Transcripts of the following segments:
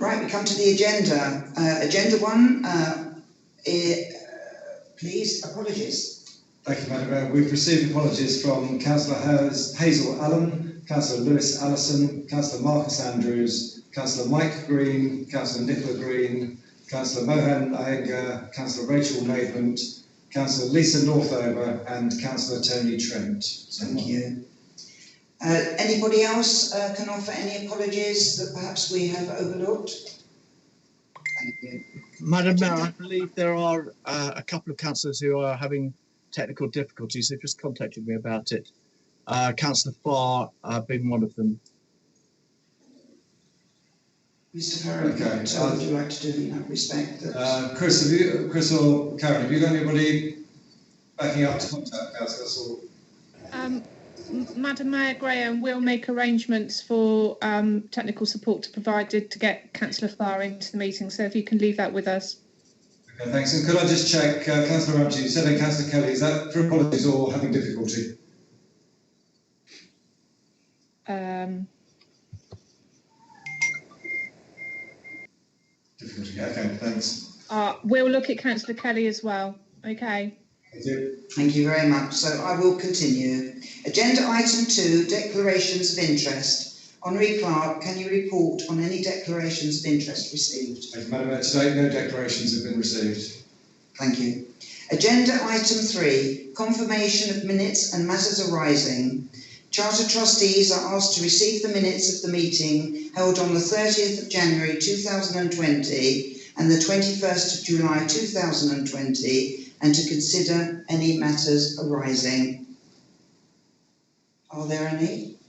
Right, we come to the agenda. Agenda 1, please, apologies. Thank you, Madam Mayor. We've received apologies from Councillor Hazel Allen, Councillor Lewis Allison, Councillor Marcus Andrews, Councillor Mike Green, Councillor Nicola Green, Councillor Mohan Iyengar, Councillor Rachel Maidment, Councillor Lisa Northover and Councillor Tony Trent. Thank you. Anybody else can offer any apologies that perhaps we have overlooked? Thank you. Madam Mayor, I believe there are a couple of councillors who are having technical difficulties. They've just contacted me about it. Councillor Farr being one of them. Mr. Farrow, what would you like to do in that respect? Chris or Karen, have you got anybody backing up to contact Councillor? Madam Mayor, Graham will make arrangements for technical support to provided to get Councillor Farr into the meeting. So if you can leave that with us. Okay, thanks. And could I just check, Councillor Ramsey, you said and Councillor Kelly, is that for apologies or having difficulty? Difficulty. Okay, thanks. We'll look at Councillor Kelly as well. Okay. Thank you. Thank you very much. So I will continue. Agenda item 2, declarations of interest. Honorary Clerk, can you report on any declarations of interest received? Thank you, Madam Mayor. Today, no declarations have been received. Thank you. Agenda item 3, confirmation of minutes and matters arising. Charter trustees are asked to receive the minutes of the meeting held on the 30th of January 2020 and the 21st of July 2020 and to consider any matters arising. Are there any?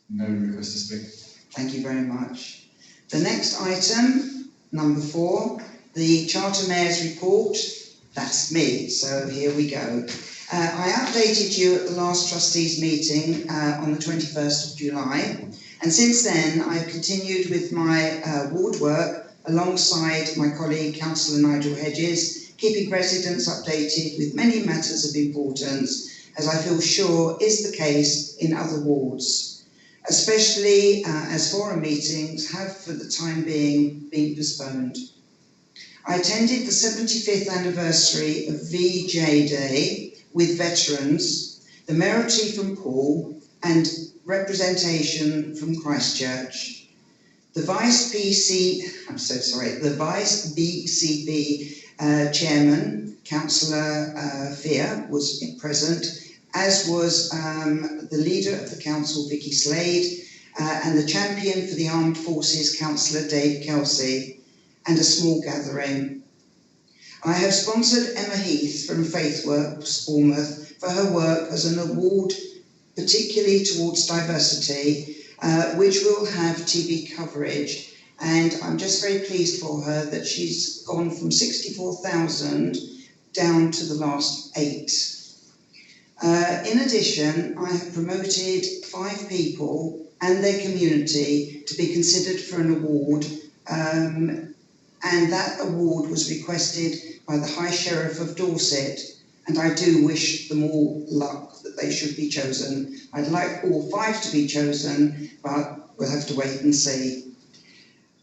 No request to speak. Thank you very much. The next item, number 4, the Charter Mayor's report. That's me, so here we go. I updated you at the last trustees meeting on the 21st of July, and since then I've continued with my ward work alongside my colleague Councillor Nigel Hedges, keeping residents updated with many matters of importance, as I feel sure is the case in other wards, especially as forum meetings have for the time being been postponed. I attended the 75th anniversary of VJ Day with veterans, the mayoralty from Paul and representation from Christchurch. The Vice BCP Chairman, Councillor Fear, was present, as was the leader of the council, Vicky Slade, and the champion for the Armed Forces, Councillor Dave Kelsey, and a small gathering. I have sponsored Emma Heath from Faithworks Bournemouth for her work as an award, particularly towards diversity, which will have TV coverage. And I'm just very pleased for her that she's gone from 64,000 down to the last 8. In addition, I have promoted 5 people and their community to be considered for an award, and that award was requested by the High Sheriff of Dorset, and I do wish them all luck that they should be chosen. I'd like all 5 to be chosen, but we'll have to wait and see.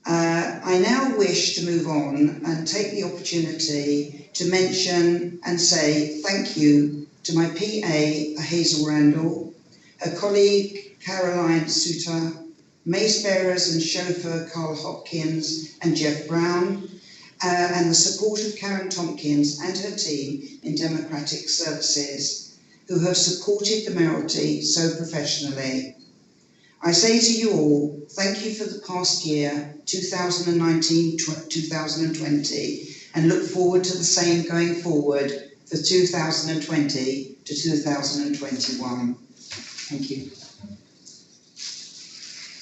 I now wish to move on and take the opportunity to mention and say thank you to my PA, Hazel Randall, her colleague, Caroline Suter, mace bearers and chauffeur Carl Hopkins and Jeff Brown, and the support of Karen Tompkins and her team in Democratic Services, who have supported the mayoralty so professionally. I say to you all, thank you for the past year, 2019-2020, and look forward to the same going forward for 2020 to 2021. Thank you.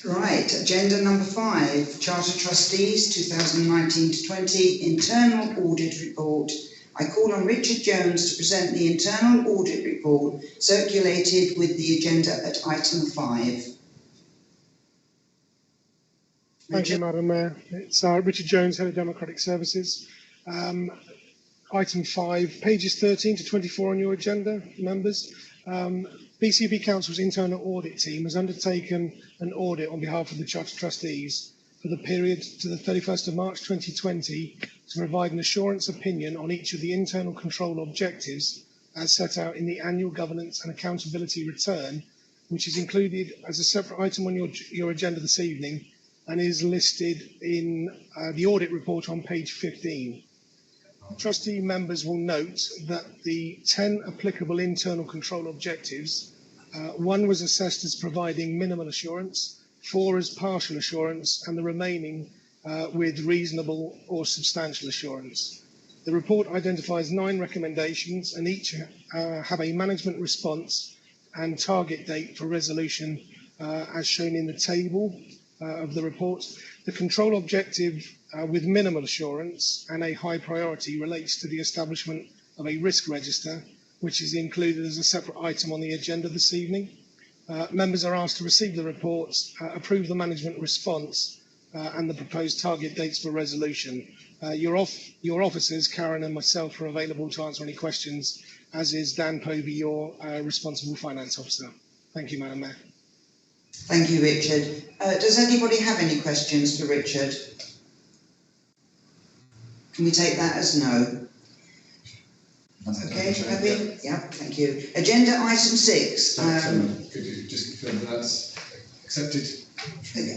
Right, agenda number 5, Charter Trustees 2019-20 Internal Audit Report. I call on Richard Jones to present the Internal Audit Report circulated with the agenda at item 5. Thank you, Madam Mayor. It's Richard Jones, Head of Democratic Services. Item 5, pages 13 to 24 on your agenda, members. BCP Council's internal audit team has undertaken an audit on behalf of the Charter Trustees for the period to the 31st of March 2020 to provide an assurance opinion on each of the internal control objectives as set out in the annual governance and accountability return, which is included as a separate item on your agenda this evening and is listed in the audit report on page 15. Trustee members will note that the 10 applicable internal control objectives, one was assessed as providing minimal assurance, 4 as partial assurance, and the remaining with reasonable or substantial assurance. The report identifies 9 recommendations and each have a management response and target date for resolution as shown in the table of the report. The control objective with minimal assurance and a high priority relates to the establishment of a risk register, which is included as a separate item on the agenda this evening. Members are asked to receive the reports, approve the management response and the proposed target dates for resolution. Your officers, Karen and myself, are available to answer any questions, as is Dan Povey, your responsible finance officer. Thank you, Madam Mayor. Thank you, Richard. Does anybody have any questions for Richard? Can we take that as no? Okay, happy? Yeah, thank you. Agenda item 6. Could you just confirm that that's accepted?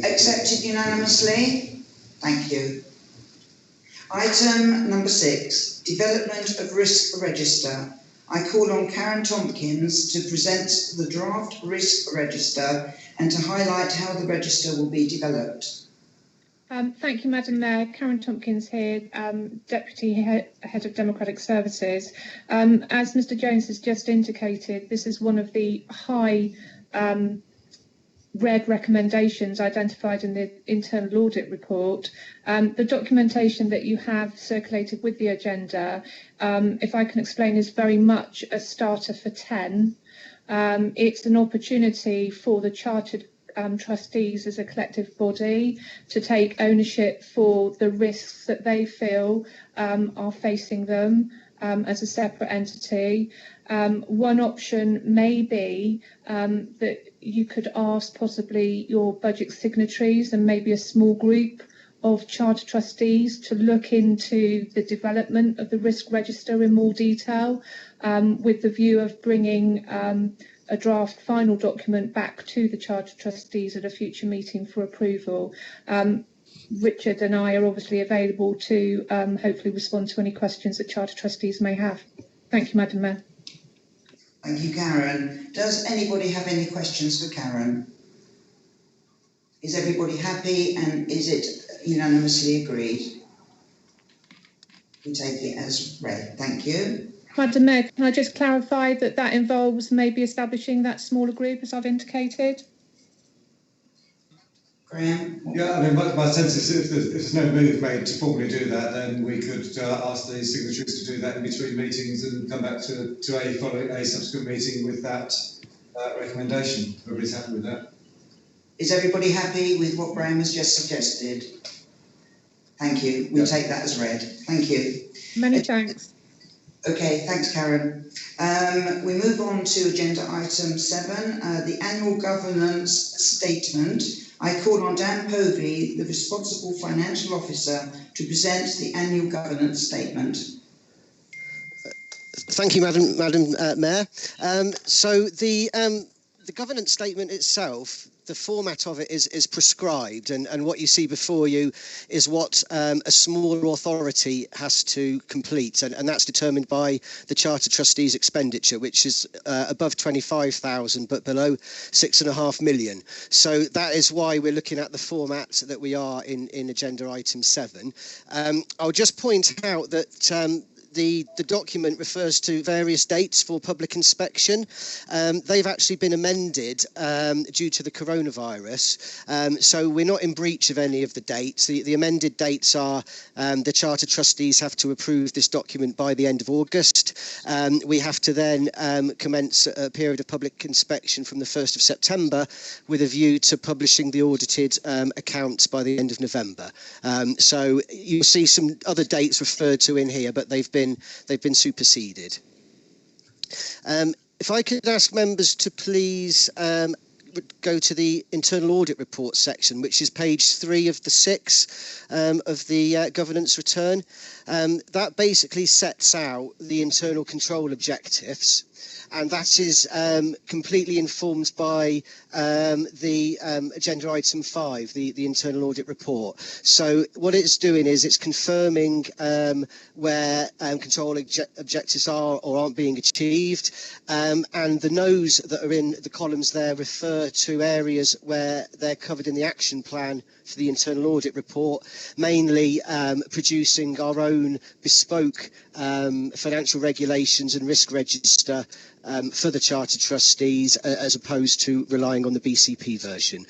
Accepted unanimously? Thank you. Item number 6, development of risk register. I call on Karen Tompkins to present the draft risk register and to highlight how the register will be developed. Thank you, Madam Mayor. Karen Tompkins here, Deputy Head of Democratic Services. As Mr Jones has just indicated, this is one of the high red recommendations identified in the internal audit report. The documentation that you have circulated with the agenda, if I can explain, is very much a starter for 10. It's an opportunity for the chartered trustees as a collective body to take ownership for the risks that they feel are facing them as a separate entity. One option may be that you could ask possibly your budget signatories and maybe a small group of charter trustees to look into the development of the risk register in more detail, with the view of bringing a draft final document back to the charter trustees at a future meeting for approval. Richard and I are obviously available to hopefully respond to any questions that charter trustees may have. Thank you, Madam Mayor. Thank you, Karen. Does anybody have any questions for Karen? Is everybody happy and is it unanimously agreed? We take it as read. Thank you. Madam Mayor, can I just clarify that that involves maybe establishing that smaller group as I've indicated? Graham? Yeah, I mean, my sense is if there's no move made to formally do that, then we could ask the signatories to do that in between meetings and come back to a subsequent meeting with that recommendation. Everybody's happy with that? Is everybody happy with what Graham has just suggested? Thank you. We'll take that as read. Thank you. Many thanks. Okay, thanks, Karen. We move on to agenda item 7, the annual governance statement. I call on Dan Povey, the responsible financial officer, to present the annual governance statement. Thank you, Madam Mayor. So the governance statement itself, the format of it is prescribed, and what you see before you is what a smaller authority has to complete, and that's determined by the Charter Trustees' expenditure, which is above 25,000 but below 6.5 million. So that is why we're looking at the format that we are in agenda item 7. I'll just point out that the document refers to various dates for public inspection. They've actually been amended due to the coronavirus, so we're not in breach of any of the dates. The amended dates are the Charter Trustees have to approve this document by the end of August. We have to then commence a period of public inspection from the 1st of September with a view to publishing the audited accounts by the end of November. So you'll see some other dates referred to in here, but they've been superseded. If I could ask members to please go to the internal audit report section, which is page 3 of the 6 of the governance return. That basically sets out the internal control objectives, and that is completely informed by the agenda item 5, the internal audit report. So what it's doing is it's confirming where control objectives are or aren't being achieved, and the no's that are in the columns there refer to areas where they're covered in the action plan for the internal audit report, mainly producing our own bespoke financial regulations and risk register for the Chartered Trustees, as opposed to relying on the BCP version.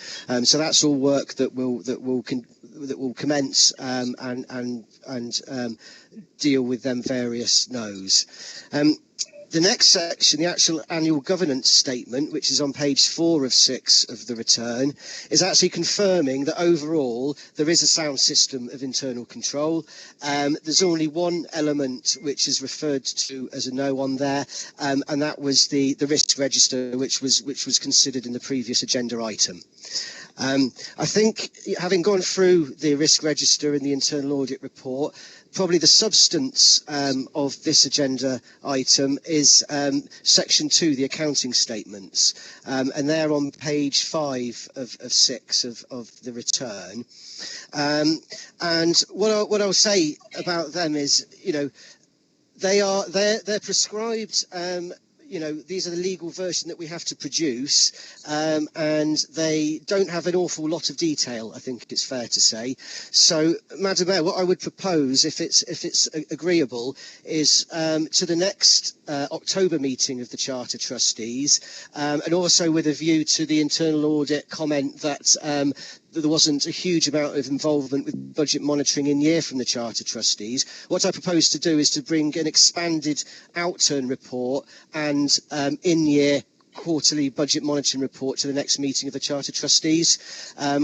So that's all work that will commence and deal with them various no's. The next section, the actual annual governance statement, which is on page 4 of 6 of the return, is actually confirming that overall there is a sound system of internal control. There's only one element which is referred to as a no on there, and that was the risk register, which was considered in the previous agenda item. I think, having gone through the risk register and the internal audit report, probably the substance of this agenda item is section 2, the accounting statements, and they're on page 5 of 6 of the return. And what I'll say about them is, they're prescribed. These are the legal version that we have to produce, and they don't have an awful lot of detail, I think it's fair to say. So, Madam Mayor, what I would propose, if it's agreeable, is to the next October meeting of the Charter Trustees, and also with a view to the internal audit comment that there wasn't a huge amount of involvement with budget monitoring in year from the Charter Trustees. What I propose to do is to bring an expanded outturn report and in-year quarterly budget monitoring report to the next meeting of the Charter Trustees,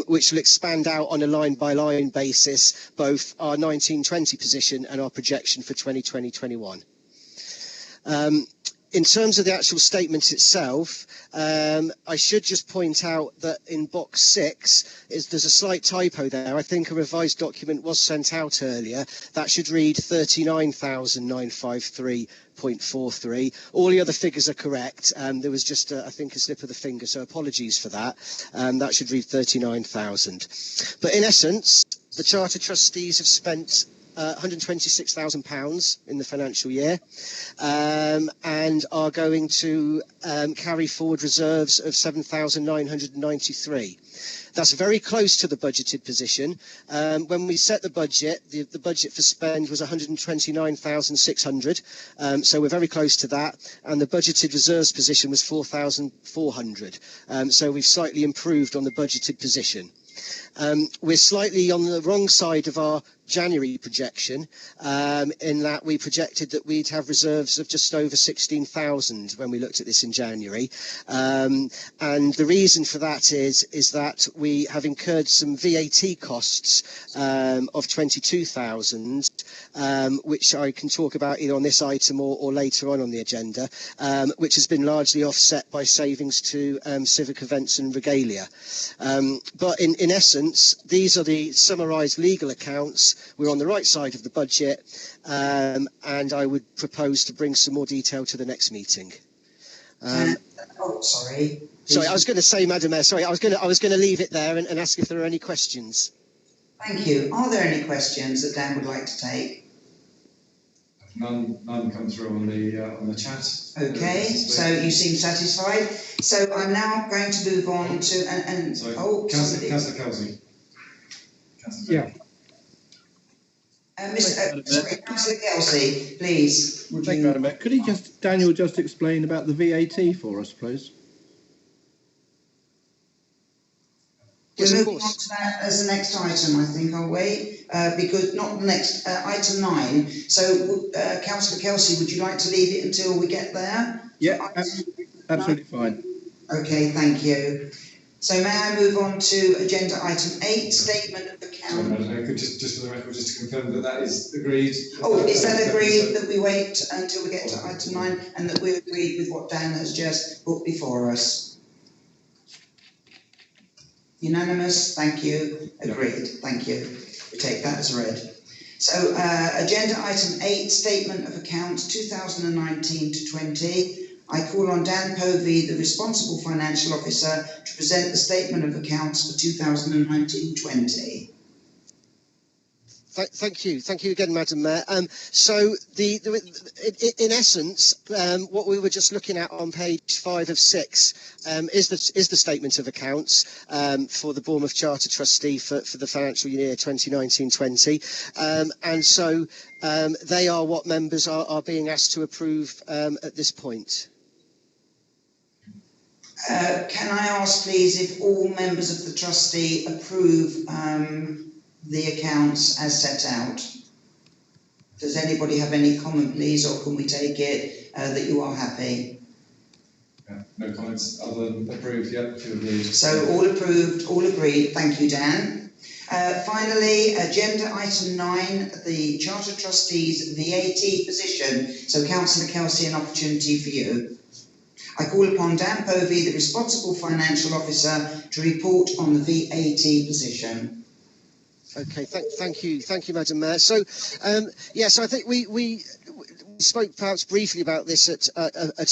which will expand out on a line-by-line basis both our 19-20 position and our projection for 2020-21. In terms of the actual statement itself, I should just point out that in box 6 there's a slight typo there. I think a revised document was sent out earlier. That should read 39,953.43. All the other figures are correct. There was just, I think, a slip of the finger, so apologies for that. That should read 39,000. But in essence, the Charter Trustees have spent £126,000 in the financial year, and are going to carry forward reserves of 7,993. That's very close to the budgeted position. When we set the budget, the budget for spend was 129,600, so we're very close to that, and the budgeted reserves position was 4,400, so we've slightly improved on the budgeted position. We're slightly on the wrong side of our January projection, in that we projected that we'd have reserves of just over 16,000 when we looked at this in January, and the reason for that is that we have incurred some VAT costs of 22,000, which I can talk about either on this item or later on the agenda, which has been largely offset by savings to civic events and regalia. But in essence, these are the summarised legal accounts. We're on the right side of the budget, and I would propose to bring some more detail to the next meeting. Sorry. Sorry, I was going to say, Madam Mayor. Sorry, I was going to leave it there and ask if there are any questions. Thank you. Are there any questions that Dan would like to take? None come through on the chat. Okay, so you seem satisfied. So I'm now going to move on to Councillor Kelsey. Yeah. Councillor Kelsey, please. Thank you, Madam Mayor. Could Daniel just explain about the VAT for us, please? We're moving on to that as the next item, I think, are we? Because not the next, item 9. So, Councillor Kelsey, would you like to leave it until we get there? Yeah, absolutely fine. Okay, thank you. So may I move on to agenda item 8, statement of account. Just for the record, just to confirm that is agreed. Oh, is that agreed that we wait until we get to item 9 and that we agreed with what Dan has just put before us? Unanimous, thank you, agreed, thank you. We take that as read. So, agenda item 8, Statement of Accounts 2019 to 20. I call on Dan Povey, the responsible financial officer, to present the statement of accounts for 2019-20. Thank you again, Madam Mayor. So, in essence, what we were just looking at on page 5 of 6 is the statement of accounts for the Bournemouth Charter Trustee for the financial year 2019-20, and so they are what members are being asked to approve at this point. Can I ask, please, if all members of the trustee approve the accounts as set out? Does anybody have any comment, please, or can we take it that you are happy? No comments other than approved, yep, if you agree. So all approved, all agreed, thank you, Dan. Finally, agenda item 9, the Charter Trustees VAT position. So Councillor Kelsey, an opportunity for you. I call upon Dan Povey, the responsible financial officer, to report on the VAT position. Okay, thank you, Madam Mayor. So, yes, I think we spoke perhaps briefly about this at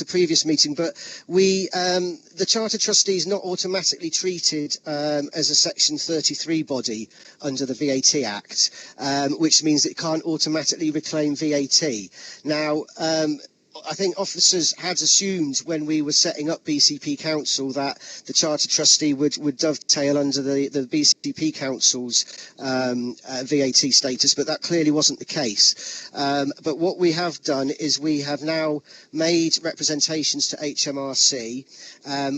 a previous meeting, but the Charter Trustee is not automatically treated as a Section 33 body under the VAT Act, which means it can't automatically reclaim VAT. Now, I think officers had assumed when we were setting up BCP Council that the Charter Trustee would dovetail under the BCP Council's VAT status, but that clearly wasn't the case. But what we have done is we have now made representations to HMRC,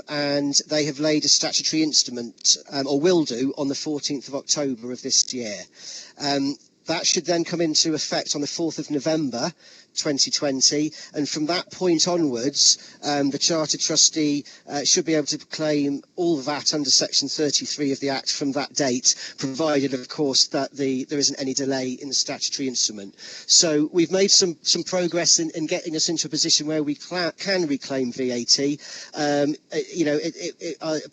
and they have laid a statutory instrument, or will do, on the 14th of October of this year. That should then come into effect on the 4th of November 2020, and from that point onwards, the Charter Trustee should be able to claim all VAT under Section 33 of the Act from that date, provided, of course, that there isn't any delay in the statutory instrument. So we've made some progress in getting us into a position where we can reclaim VAT. I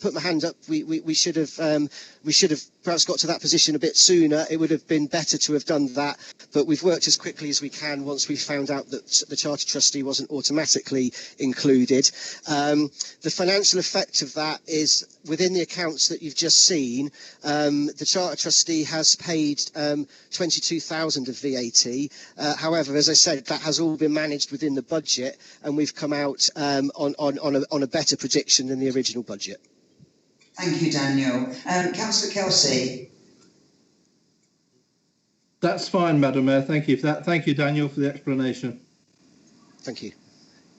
put my hand up. We should have perhaps got to that position a bit sooner. It would have been better to have done that, but we've worked as quickly as we can once we found out that the Charter Trustee wasn't automatically included. The financial effect of that is within the accounts that you've just seen. The Charter Trustee has paid 22,000 of VAT. However, as I said, that has all been managed within the budget, and we've come out on a better prediction than the original budget. Thank you, Daniel. Councillor Kelsey. That's fine, Madam Mayor. Thank you for that. Thank you, Daniel, for the explanation. Thank you.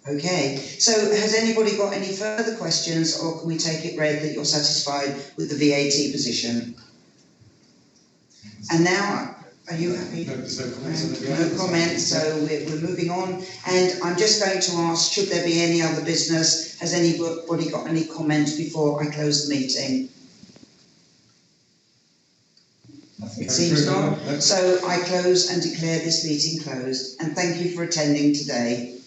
Okay, so has anybody got any further questions, or can we take it read that you're satisfied with the VAT position? And now, are you happy? No comments, so we're moving on. And I'm just going to ask, should there be any other business? Has anybody got any comments before I close the meeting? It seems not. So I close and declare this meeting closed. And thank you for attending today.